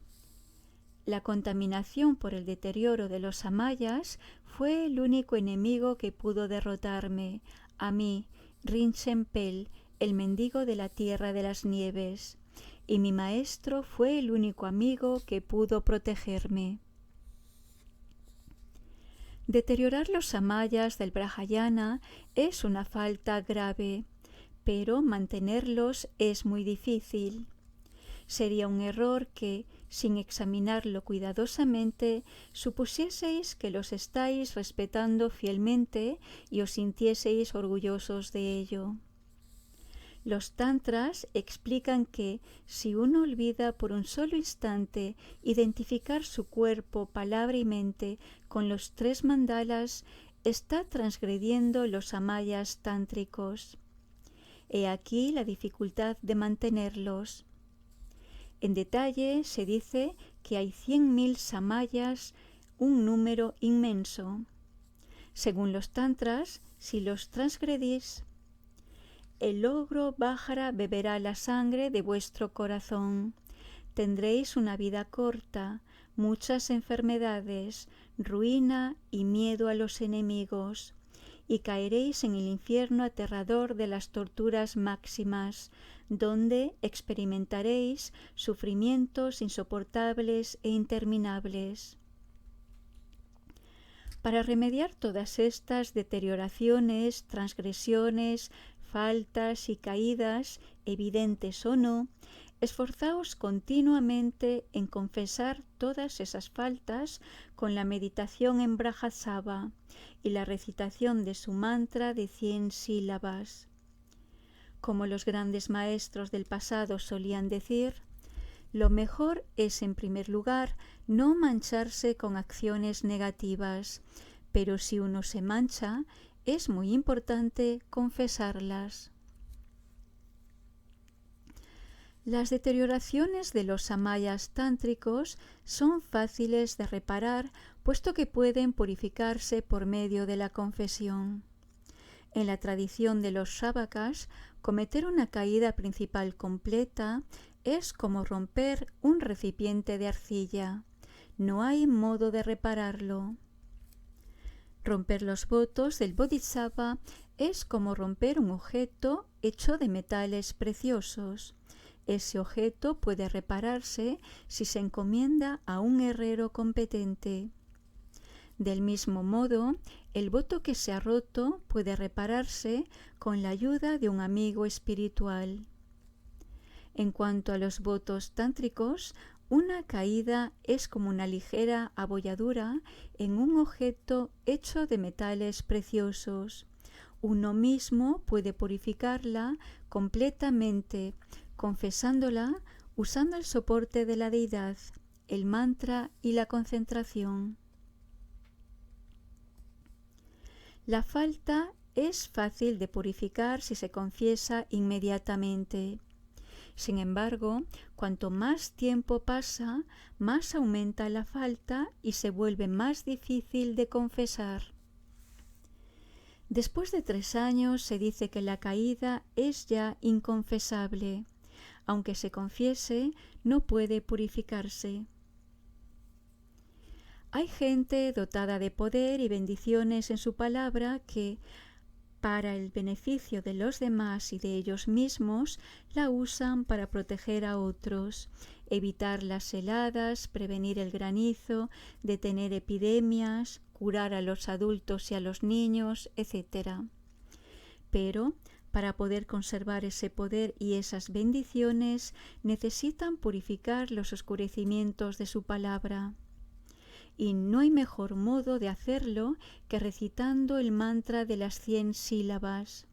la contaminación por el deterioro de los samayas fue el único enemigo que pudo derrotarme, a mí, Rinchen Pel, el mendigo de la tierra de las nieves, y mi maestro fue el único amigo que pudo protegerme. Deteriorar los samayas del Brahayana es una falta grave, pero mantenerlos es muy difícil. Sería un error que, sin examinarlo cuidadosamente, supusieseis que los estáis respetando fielmente y os sintieseis orgullosos de ello. Los tantras explican que si uno olvida por un solo instante identificar su cuerpo, palabra y mente con los 3 mandalas, está transgrediendo los samayas tántricos. He aquí la dificultad de mantenerlos. En detalle se dice que hay 100.000 samayas, un número inmenso. Según los tantras, si los transgredís, el ogro Vajra beberá la sangre de vuestro corazón. Tendréis una vida corta, muchas enfermedades, ruina y miedo a los enemigos, y caeréis en el infierno aterrador de las torturas máximas, donde experimentaréis sufrimientos insoportables e interminables. Para remediar todas estas deterioraciones, transgresiones, faltas y caídas, evidentes o no, Esforzaos continuamente en confesar todas esas faltas con la meditación en Brahasava y la recitación de su mantra de 100 sílabas. Como los grandes maestros del pasado solían decir, lo mejor es, en primer lugar, no mancharse con acciones negativas, pero si uno se mancha, es muy importante confesarlas. Las deterioraciones de los samayas tántricos son fáciles de reparar, puesto que pueden purificarse por medio de la confesión. En la tradición de los Shravakas, cometer una caída principal completa es como romper un recipiente de arcilla. No hay modo de repararlo. Romper los votos del Bodhisattva es como romper un objeto hecho de metales preciosos. Ese objeto puede repararse si se encomienda a un herrero competente. Del mismo modo, el voto que se ha roto puede repararse con la ayuda de un amigo espiritual. En cuanto a los votos tántricos, una caída es como una ligera abolladura en un objeto hecho de metales preciosos. Uno mismo puede purificarla completamente, confesándola usando el soporte de la deidad, el mantra y la concentración. La falta es fácil de purificar si se confiesa inmediatamente. Sin embargo, cuanto más tiempo pasa, más aumenta la falta y se vuelve más difícil de confesar. Después de 3 años se dice que la caída es ya inconfesable. Aunque se confiese, no puede purificarse. Hay gente dotada de poder y bendiciones en su palabra que, para el beneficio de los demás y de ellos mismos, la usan para proteger a otros, evitar las heladas, prevenir el granizo, detener epidemias, curar a los adultos y a los niños, etc. Pero, para poder conservar ese poder y esas bendiciones, necesitan purificar los oscurecimientos de su palabra. Y no hay mejor modo de hacerlo que recitando el mantra de las 100 sílabas.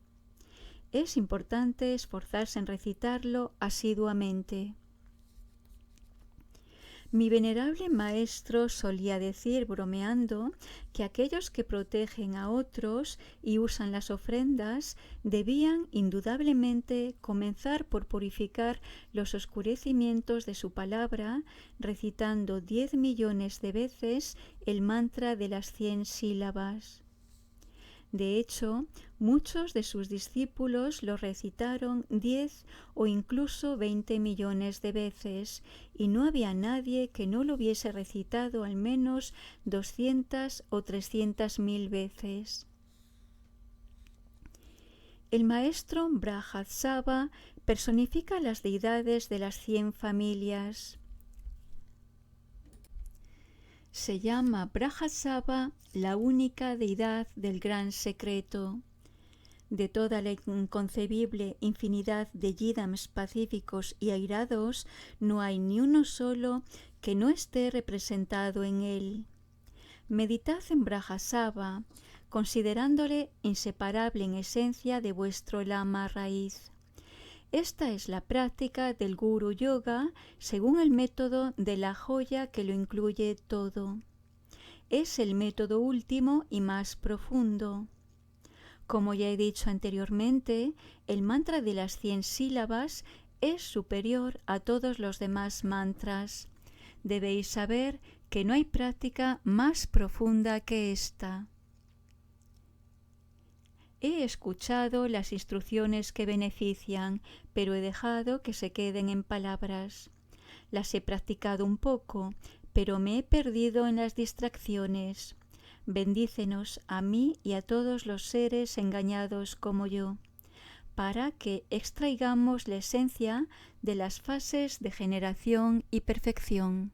Es importante esforzarse en recitarlo asiduamente. Mi venerable maestro solía decir, bromeando, que aquellos que protegen a otros y usan las ofrendas debían indudablemente comenzar por purificar los oscurecimientos de su palabra, recitando 10 millones de veces el mantra de las 100 sílabas. De hecho, muchos de sus discípulos lo recitaron 10 o incluso 20 millones de veces, y no había nadie que no lo hubiese recitado al menos 200 o 300.000 veces. El maestro Brahasava personifica las deidades de las 100 familias. Se llama Brahasava la única deidad del gran secreto. De toda la inconcebible infinidad de yidams pacíficos y airados, no hay ni uno solo que no esté representado en él. Meditad en Brahasava, considerándole inseparable en esencia de vuestro lama raíz. Esta es la práctica del Guru Yoga según el método de la joya que lo incluye todo. Es el método último y más profundo. Como ya he dicho anteriormente, el mantra de las 100 sílabas es superior a todos los demás mantras. Debéis saber que no hay práctica más profunda que esta. He escuchado las instrucciones que benefician, pero he dejado que se queden en palabras. Las he practicado un poco, pero me he perdido en las distracciones. Bendícenos a mí y a todos los seres engañados como yo, para que extraigamos la esencia de las fases de generación y perfección.